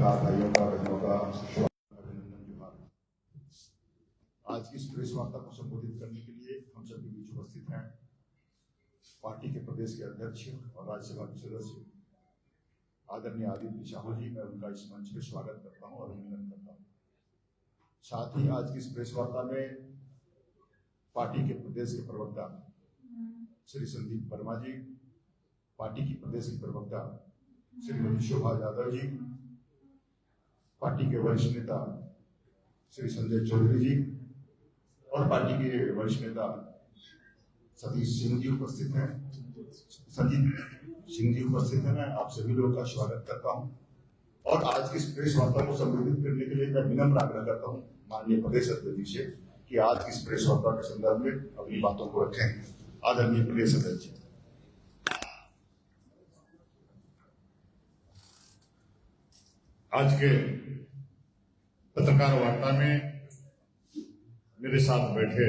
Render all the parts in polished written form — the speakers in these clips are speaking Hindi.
पत्रकार भाइयों का बहनों का अभिनंदन जोहार। आज की इस प्रेस वार्ता को संबोधित करने के लिए हम सभी बीच उपस्थित हैं पार्टी के प्रदेश के अध्यक्ष और राज्यसभा के सदस्य आदरणीय आदित्य साहू जी। मैं उनका इस मंच पर स्वागत करता हूं और अभिनंदन करता हूं। साथ ही आज की इस प्रेस वार्ता में पार्टी के प्रदेश के प्रवक्ता श्री संदीप वर्मा जी, पार्टी की प्रदेश की प्रवक्ता श्रीमती शोभा यादव जी, पार्टी के वरिष्ठ नेता श्री संजय चौधरी जी और पार्टी के वरिष्ठ नेता सतीश सिंह जी उपस्थित हैं, संजीत सिंह जी उपस्थित हैं। मैं आप सभी लोगों का स्वागत करता हूं और आज की इस प्रेस वार्ता को संबोधित करने के लिए मैं विनम्र आग्रह करता हूं माननीय प्रदेश अध्यक्ष जी से कि आज की इस प्रेस वार्ता के संदर्भ में अपनी बातों को रखें। आदरणीय प्रदेश अध्यक्ष, आज के पत्रकार वार्ता में मेरे साथ बैठे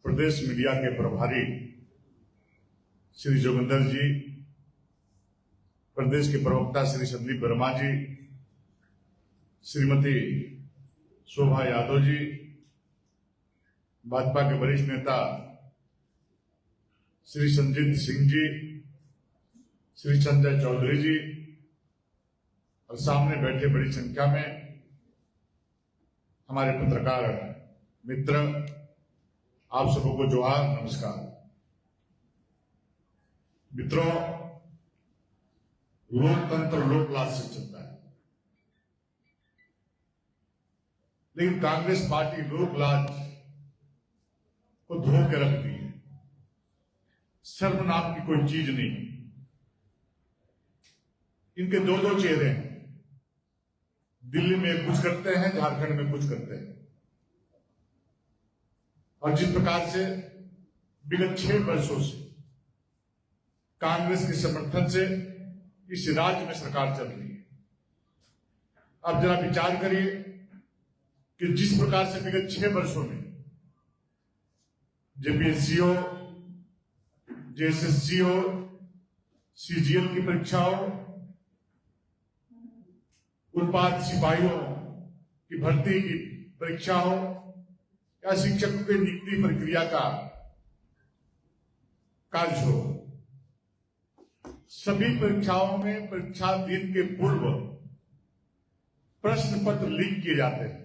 प्रदेश मीडिया के प्रभारी श्री जोगिंदर जी, प्रदेश के प्रवक्ता श्री संदीप वर्मा जी, श्रीमती शोभा यादव जी, भाजपा के वरिष्ठ नेता श्री संजीत सिंह जी, श्री संजय चौधरी जी और सामने बैठे बड़ी संख्या में हमारे पत्रकार मित्र, आप सबों को जोहार, नमस्कार। मित्रों, लोकतंत्र लोकलाज से चलता है, लेकिन कांग्रेस पार्टी लोकलाज को धो के रखती है। शर्म नाम की कोई चीज नहीं। इनके दो दो चेहरे हैं, दिल्ली में कुछ करते हैं, झारखंड में कुछ करते हैं। और जिस प्रकार से विगत 6 वर्षों से कांग्रेस के समर्थन से इस राज्य में सरकार चल रही है, अब जरा विचार करिए कि जिस प्रकार से विगत 6 वर्षों में जेपीएससी, जेएसएससी, सीजीएल की परीक्षा हो, उत्पाद सिपाहियों की भर्ती की परीक्षा हो या शिक्षकों की नियुक्ति प्रक्रिया का कार्य हो, सभी परीक्षाओं में परीक्षा दिन के पूर्व प्रश्न पत्र लीक किए जाते हैं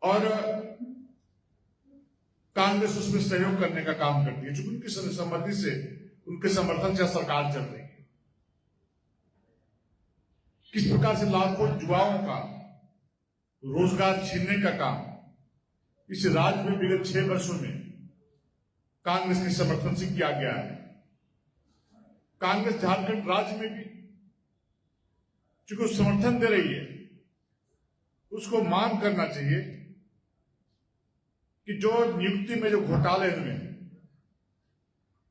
और कांग्रेस उसमें सहयोग करने का काम करती है, जो उनकी सहमति से, उनके समर्थन से सरकार चल रही है। किस प्रकार से लाखों युवाओं का रोजगार छीनने का काम इस राज्य में विगत 6 वर्षों में कांग्रेस के समर्थन से किया गया है। कांग्रेस झारखंड राज्य में भी चूंकि समर्थन दे रही है, उसको मांग करना चाहिए कि जो नियुक्ति में जो घोटाले हुए हैं,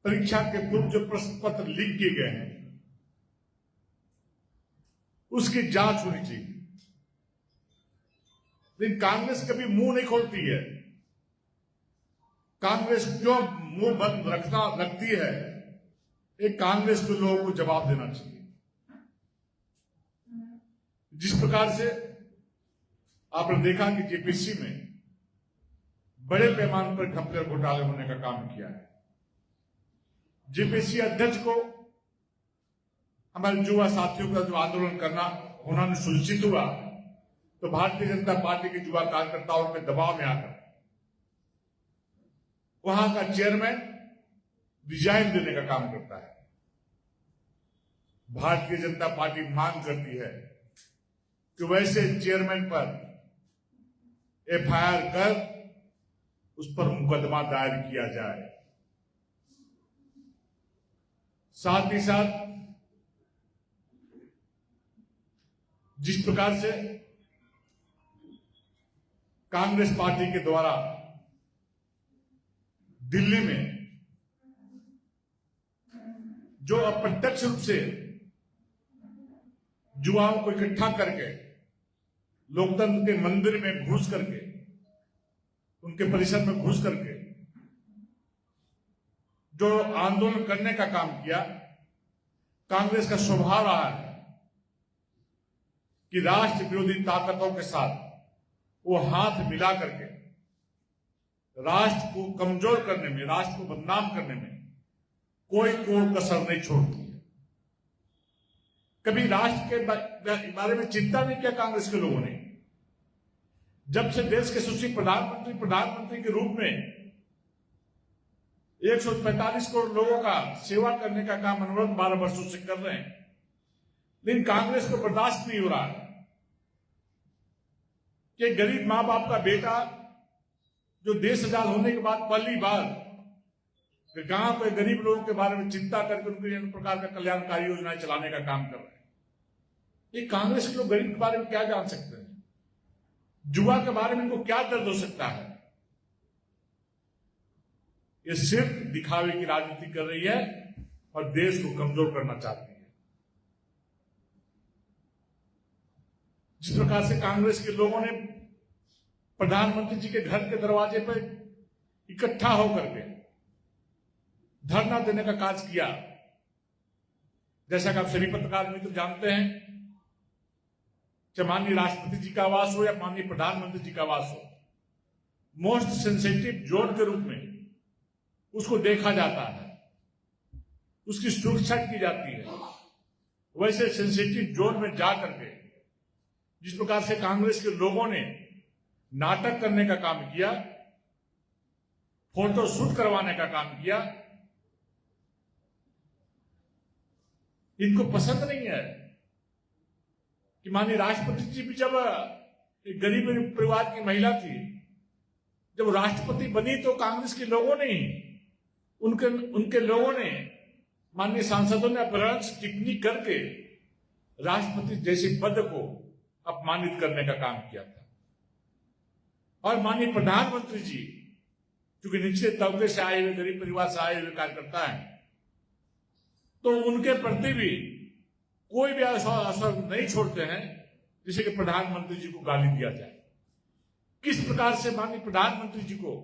परीक्षा के पूर्व जो प्रश्न पत्र लीक किए गए हैं, उसकी जांच होनी चाहिए। लेकिन कांग्रेस कभी मुंह नहीं खोलती है। कांग्रेस जो मुंह बंद रखती है, एक कांग्रेस को लोगों को जवाब देना चाहिए। जिस प्रकार से आपने देखा कि जेपीएससी में बड़े पैमाने पर घपले और घोटाले होने का काम किया है, जेपीएससी अध्यक्ष को हमारे युवा साथियों का जो आंदोलन करना होना सुनिश्चित हुआ, तो भारतीय जनता पार्टी के युवा कार्यकर्ताओं के दबाव में आकर वहां का चेयरमैन रिजाइन देने का काम करता है। भारतीय जनता पार्टी मांग करती है कि वैसे चेयरमैन पर एफआईआर कर उस पर मुकदमा दायर किया जाए। साथ ही साथ जिस प्रकार से कांग्रेस पार्टी के द्वारा दिल्ली में जो अप्रत्यक्ष रूप से युवाओं को इकट्ठा करके लोकतंत्र के मंदिर में घुस करके, उनके परिसर में घुस करके जो आंदोलन करने का काम किया, कांग्रेस का स्वभाव रहा है कि राष्ट्र विरोधी ताकतों के साथ वो हाथ मिला करके राष्ट्र को कमजोर करने में, राष्ट्र को बदनाम करने में कोई कसर नहीं छोड़ती है। कभी राष्ट्र के बारे में चिंता नहीं किया कांग्रेस के लोगों ने। जब से देश के यशस्वी प्रधानमंत्री के रूप में 145 करोड़ लोगों का सेवा करने का काम अनवरत 12 वर्षों से कर रहे हैं, लेकिन कांग्रेस को बर्दाश्त नहीं हो रहा है कि गरीब मां बाप का बेटा जो देश आजाद होने के बाद पहली बार गांव के गरीब लोगों के बारे में चिंता करके उनके लिए प्रकार का कल्याणकारी योजनाएं चलाने का काम कर रहे हैं। ये कांग्रेस के लोग गरीब के बारे में क्या जान सकते हैं? युवा के बारे में इनको क्या दर्द हो सकता है? ये सिर्फ दिखावे की राजनीति कर रही है और देश को कमजोर करना चाहती है। जिस प्रकार से कांग्रेस के लोगों ने प्रधानमंत्री जी के घर के दरवाजे पर इकट्ठा होकर के धरना देने का कार्य किया, जैसा कि आप सभी पत्रकार मित्र जानते हैं, चाहे माननीय राष्ट्रपति जी का आवास हो या माननीय प्रधानमंत्री जी का आवास हो, मोस्ट सेंसिटिव जोन के रूप में उसको देखा जाता है, उसकी सुरक्षा की जाती है। वैसे सेंसिटिव जोन में जाकर के जिस प्रकार से कांग्रेस के लोगों ने नाटक करने का काम किया, फोटो शूट करवाने का काम किया, इनको पसंद नहीं है कि माननीय राष्ट्रपति जी भी जब एक गरीब परिवार की महिला थी, जब राष्ट्रपति बनी तो कांग्रेस के लोगों ने ही उनके लोगों ने माननीय सांसदों ने अपहरण टिप्पणी करके राष्ट्रपति जैसे पद को अपमानित करने का काम किया था। और माननीय प्रधानमंत्री जी क्योंकि निचले तबके से आए हुए, गरीब परिवार से आए हुए कार्यकर्ता हैं, तो उनके प्रति भी कोई भी असर नहीं छोड़ते हैं जिसे कि प्रधानमंत्री जी को गाली दिया जाए। किस प्रकार से माननीय प्रधानमंत्री जी को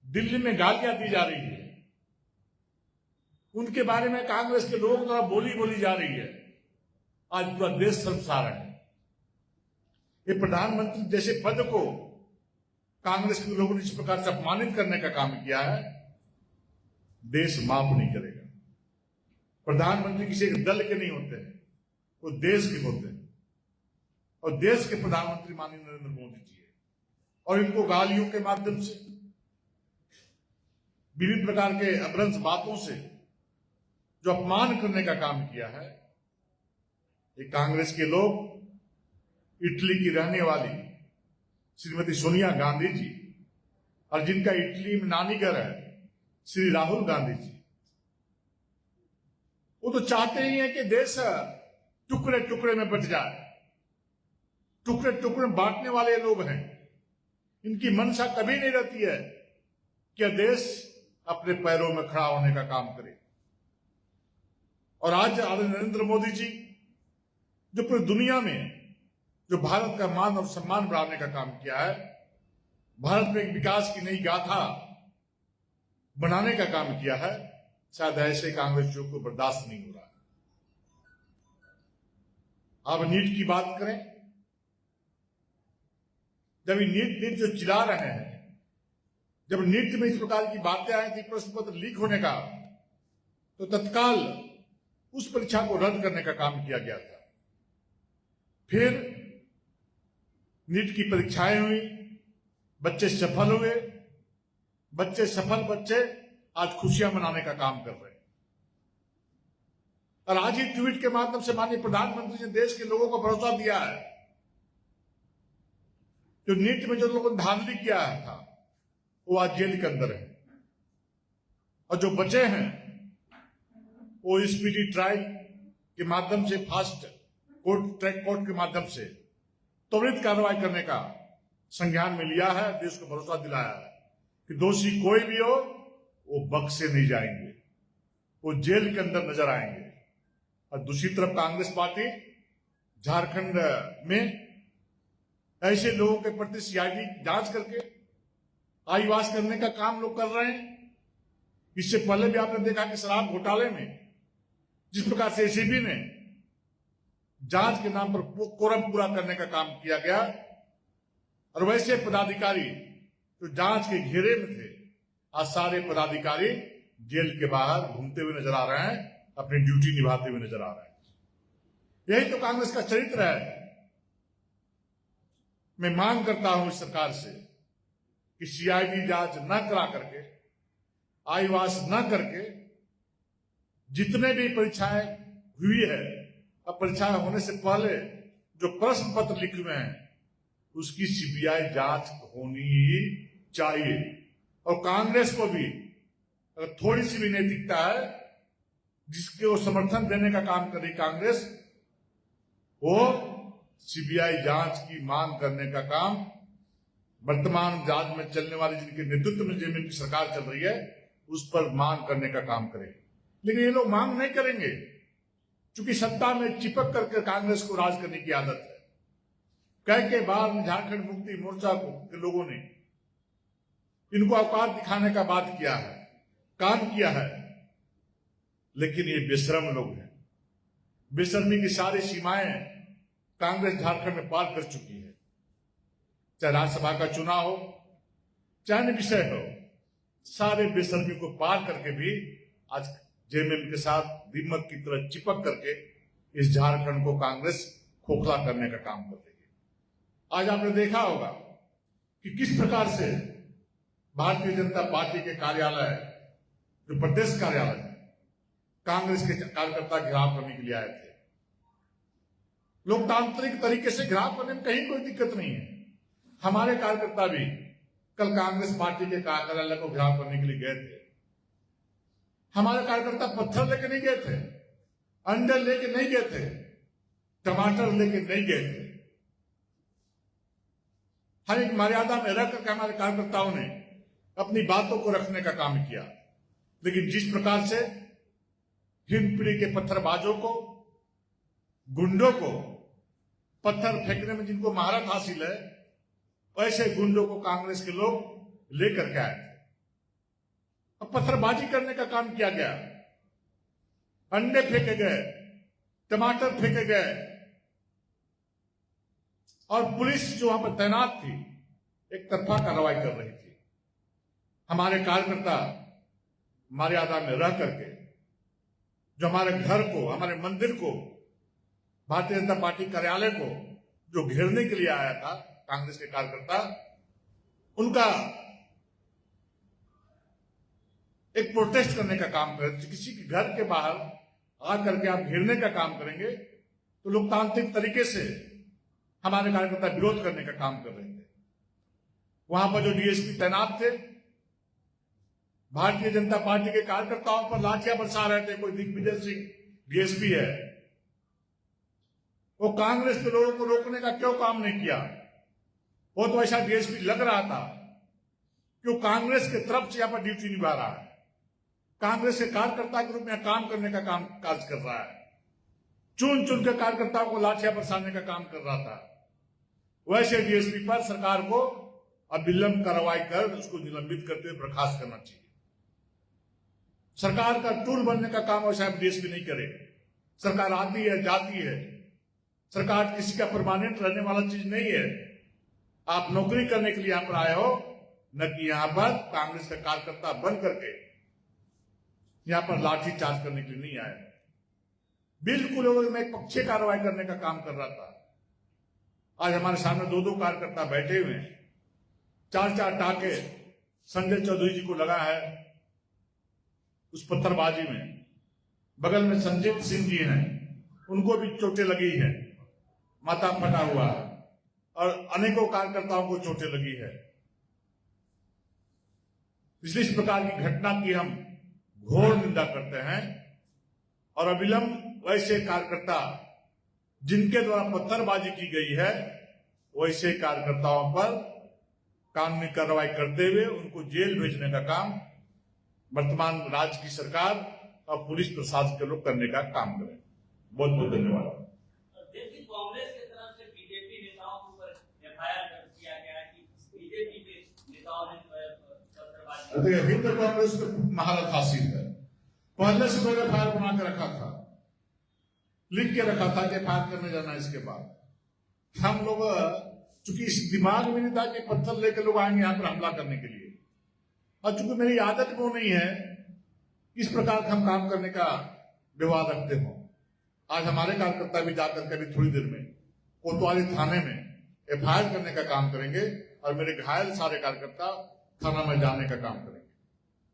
दिल्ली में गालियां दी जा रही है, उनके बारे में कांग्रेस के लोगों द्वारा बोली जा रही है, आज पूरा देश शर्मसार है। ये प्रधानमंत्री जैसे पद को कांग्रेस के लोगों ने इस प्रकार से अपमानित करने का काम किया है, देश माफ नहीं करेगा। प्रधानमंत्री किसी एक दल के नहीं होते हैं, वो देश के होते हैं, और देश के प्रधानमंत्री माननीय नरेंद्र मोदी जी है। और इनको गालियों के माध्यम से, विभिन्न प्रकार के अभ्रंश बातों से जो अपमान करने का काम किया है, ये कांग्रेस के लोग इटली की रहने वाली श्रीमती सोनिया गांधी जी और जिनका इटली में नानी घर है श्री राहुल गांधी जी, वो तो चाहते ही हैं कि देश टुकड़े टुकड़े में बट जाए। टुकड़े टुकड़े बांटने वाले लोग हैं। इनकी मंशा कभी नहीं रहती है कि देश अपने पैरों में खड़ा होने का काम करे। और आज नरेंद्र मोदी जी जो पूरी दुनिया में जो भारत का मान और सम्मान बढ़ाने का काम किया है, भारत में एक विकास की नई गाथा बनाने का काम किया है, शायद ऐसे कांग्रेसियों को बर्दाश्त नहीं हो रहा। अब नीट की बात करें, जब नीट जो चिल्ला रहे हैं, जब नीट में इस प्रकार की बातें आई थी, प्रश्न पत्र लीक होने का, तो तत्काल उस परीक्षा को रद्द करने का काम किया गया था। फिर नीट की परीक्षाएं हुई, बच्चे सफल हुए, सफल बच्चे आज खुशियां मनाने का काम कर रहे हैं। और आज ही ट्वीट के माध्यम से माननीय प्रधानमंत्री ने देश के लोगों को भरोसा दिया है, जो नीट में जो लोगों ने धांधली किया था वो आज जेल के अंदर है, और जो बचे हैं वो स्पीडी ट्रायल के माध्यम से, फास्ट ट्रैक कोर्ट के माध्यम से त्वरित कार्रवाई करने का संज्ञान में लिया है। देश को भरोसा दिलाया है कि दोषी कोई भी हो वो बख्शे नहीं जाएंगे, वो जेल के अंदर नजर आएंगे। और दूसरी तरफ कांग्रेस पार्टी झारखंड में ऐसे लोगों के प्रति सीआईडी जांच करके आईवास करने का काम लोग कर रहे हैं। इससे पहले भी आपने देखा कि शराब घोटाले में जिस प्रकार से एसीबी ने जांच के नाम पर कोरम पूरा करने का काम किया गया, और वैसे पदाधिकारी जो जांच के घेरे में थे, आज सारे पदाधिकारी जेल के बाहर घूमते हुए नजर आ रहे हैं, अपनी ड्यूटी निभाते हुए नजर आ रहे हैं। यही तो कांग्रेस का चरित्र है। मैं मांग करता हूं इस सरकार से कि सीआईडी जांच न करा करके, आईवास न करके, जितने भी परीक्षाएं हुई है, अब परीक्षाएं होने से पहले जो प्रश्न पत्र लिखे हुए हैं, उसकी सीबीआई जांच होनी ही चाहिए। और कांग्रेस को भी अगर थोड़ी सी भी नैतिकता है, जिसके वो समर्थन देने का काम कर रही कांग्रेस, वो सीबीआई जांच की मांग करने का काम वर्तमान राज्य में चलने वाली, जिनके नेतृत्व में जिनकी सरकार चल रही है, उस पर मांग करने का काम करे। लेकिन ये लोग मांग नहीं करेंगे, क्योंकि सत्ता में चिपक करके कांग्रेस को राज करने की आदत है। कई के बाद झारखंड मुक्ति मोर्चा के लोगों ने इनको औकात दिखाने का बात किया है, काम किया है, लेकिन ये बेशरम लोग हैं। बेशर्मी की सारी सीमाएं कांग्रेस झारखंड में पार कर चुकी है। चाहे राज्यसभा का चुनाव हो, चाहे अन्य विषय हो, सारे बेशर्मी को पार करके भी आज जेएमएम के साथ दीमक की तरह चिपक करके इस झारखंड को कांग्रेस खोखला करने का काम कर रही है। आज आपने देखा होगा कि किस प्रकार से भारतीय जनता पार्टी के कार्यालय, जो प्रदेश कार्यालय है, कांग्रेस के कार्यकर्ता घेराव करने के लिए आए थे। लोकतांत्रिक तरीके से घेराव करने में कहीं कोई दिक्कत नहीं है। हमारे कार्यकर्ता भी कल कांग्रेस पार्टी के कार्यालय को घेराव करने के लिए गए थे। हमारे कार्यकर्ता पत्थर लेके नहीं गए थे, अंडे लेके नहीं गए थे, टमाटर लेके नहीं गए थे। हर एक मर्यादा में रख करके हमारे कार्यकर्ताओं ने अपनी बातों को रखने का काम किया। लेकिन जिस प्रकार से हिंदपीढ़ी के पत्थरबाजों को, गुंडों को, पत्थर फेंकने में जिनको महारत हासिल है, वैसे गुंडों को कांग्रेस के लोग लेकर के आए थे। अब पत्थरबाजी करने का काम किया गया, अंडे फेंके गए, टमाटर फेंके गए, और पुलिस जो वहां पर तैनात थी एक तरफा कार्रवाई कर रही थी। हमारे कार्यकर्ता मर्यादा में रह करके जो हमारे घर को, हमारे मंदिर को, भारतीय जनता पार्टी कार्यालय को जो घेरने के लिए आया था कांग्रेस के कार्यकर्ता, उनका एक प्रोटेस्ट करने का काम करें। किसी के घर के बाहर आकर के आप घेरने का काम करेंगे तो लोकतांत्रिक तरीके से हमारे कार्यकर्ता विरोध करने का काम कर रहे थे। वहां पर जो डीएसपी तैनात थे, भारतीय जनता पार्टी के कार्यकर्ताओं पर लाठियां बरसा रहे थे। कोई दिग्विजय सिंह डीएसपी है, वो कांग्रेस के लोगों को रोकने का क्यों काम नहीं किया? वो तो ऐसा डीएसपी लग रहा था कि वो कांग्रेस की तरफ से यहां पर ड्यूटी निभा रहा है, कांग्रेस के कार्यकर्ता के रूप में काम करने का काम काज कर रहा है, चुन चुन के कार्यकर्ताओं को लाठियां बरसाने का काम कर रहा था। वैसे डीएसपी पर सरकार को अविलंब कार्रवाई कर उसको निलंबित करते हुए बर्खास्त करना चाहिए। सरकार का टूल बनने का काम वैसा डीएसपी नहीं करे। सरकार आती है, जाती है, सरकार किसी का परमानेंट रहने वाला चीज नहीं है। आप नौकरी करने के लिए यहां पर आए हो, न कि यहां पर कांग्रेस का कार्यकर्ता बन करके यहां पर लाठी चार्ज करने के लिए नहीं आए। बिल्कुल मैं एक पक्षीय कार्रवाई करने का काम कर रहा था। आज हमारे सामने दो दो कार्यकर्ता बैठे हुए हैं, चार चार टाके संजय चौधरी जी को लगा है उस पत्थरबाजी में। बगल में संजीत सिंह जी हैं, उनको भी चोटें लगी है, माथा फटा हुआ है, और अनेकों कार्यकर्ताओं को चोटें लगी है। इसलिए इस प्रकार की घटना की हम घोर निंदा करते हैं और अविलंब वैसे कार्यकर्ता जिनके द्वारा पत्थरबाजी की गई है, वैसे कार्यकर्ताओं पर कानूनी कार्रवाई करते हुए उनको जेल भेजने का काम वर्तमान राज्य की सरकार और पुलिस प्रशासन के लोग करने का काम करें। बहुत बहुत धन्यवाद। कांग्रेस की तरफ से बीजेपी नेताओं के ऊपर एफआईआर किया गया कि बीजेपी के नेताओं ने देखिए, हिंद कांग्रेस को महारत हासिल है, पहले से मैंने एफआईआर बना के रखा था। लिख के रखा था कि एफआईआर करने जाना है। इसके बाद हम लोग चूंकि इस दिमाग में नहीं था कि पत्थर लेकर लोग आएंगे यहाँ पर हमला करने के लिए, और चूंकि मेरी आदत वो नहीं है इस प्रकार का हम काम करने का व्यवहार रखते हो। आज हमारे कार्यकर्ता भी जाकर के अभी थोड़ी देर में कोतवाली थाने में एफआईआर करने का काम करेंगे और मेरे घायल सारे कार्यकर्ता थाना में जाने का काम करेंगे।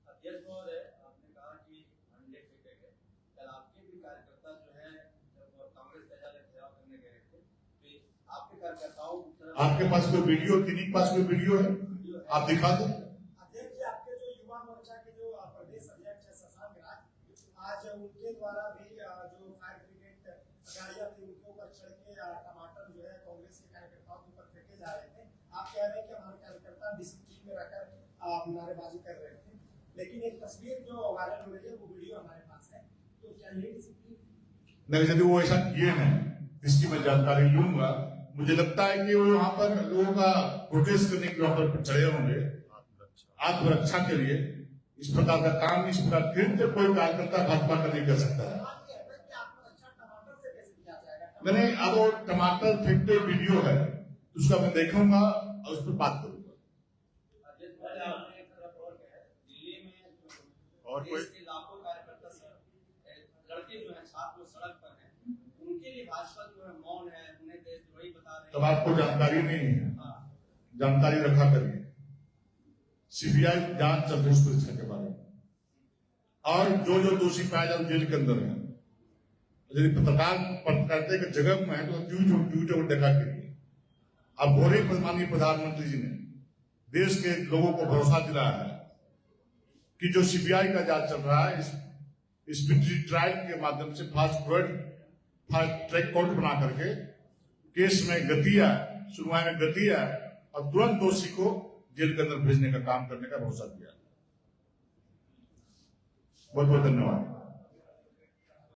अध्यक्ष महोदय, आपने कहा कि हंड्रेड टिकट है, कल आपके भी कार्यकर्ता जो है जब कांग्रेस कार्यालय घेराव करने गए थे तो आपके कार्यकर्ताओं की तरफ आपके पास कोई वीडियो, किन्हीं के पास कोई वीडियो है, आप दिखा दो। अध्यक्ष जी, आपके जो युवा मोर्चा के जो प्रदेश अध्यक्ष है शशांक राज, आज उनके द्वारा भी जो फायर ब्रिगेड गाड़ियां थी उनके ऊपर चढ़ के टमाटर जो है कांग्रेस के कार्यकर्ताओं के ऊपर फेंके जा रहे थे। आप कह रहे हैं कि हमारे कार्यकर्ता डिसिप्लिन में रहकर नारेबाजी कर रहे थे, लेकिन एक तस्वीर जो वायरल हो रही है वो वीडियो हमारे पास है, तो क्या ये डिसिप्लिन नहीं, यदि वो ऐसा किए हैं इसकी मैं जानकारी लूंगा। मुझे लगता है कि वो वहां पर लोगों का प्रोटेस्ट करने के लिए वहां पर चढ़े होंगे आत्मरक्षा के लिए। इस प्रकार का काम, इस प्रकार कृत्य कोई कार्यकर्ता भाजपा का नहीं कर सकता है। टमाटर से कैसे किया जाएगा? मैंने अब वो टमाटर फेंकते वीडियो है, उसका मैं देखूंगा और उस पर बात करूंगा। अध्यक्ष महोदय, आपने एक तरफ और कहा है, दिल्ली में और कोई देश के लाखों कार्यकर्ता लड़के जो है छात्र सड़क पर हैं, उनके लिए भाजपा जो है मौन है, उन्हें देशद्रोही बता रहे तब आपको जानकारी नहीं है, हाँ। जानकारी रखा करिए। सीबीआई जांच चल रही है उस परीक्षा के बारे में, और जो दोषी पाए जाए जेल के अंदर है। यदि पत्रकारिता के जगह में है तो ट्वीटर को देखा करिए। अब बोले माननीय प्रधानमंत्री जी ने देश के लोगों को भरोसा दिलाया है कि जो सीबीआई का जांच चल रहा है इस ट्रायल के माध्यम से फास्ट ट्रैक कोर्ट बना करके केस में गति है, सुनवाई में गति है, और तुरंत दोषी को जेल के अंदर भेजने का काम करने का भरोसा दिया। बहुत बहुत धन्यवाद।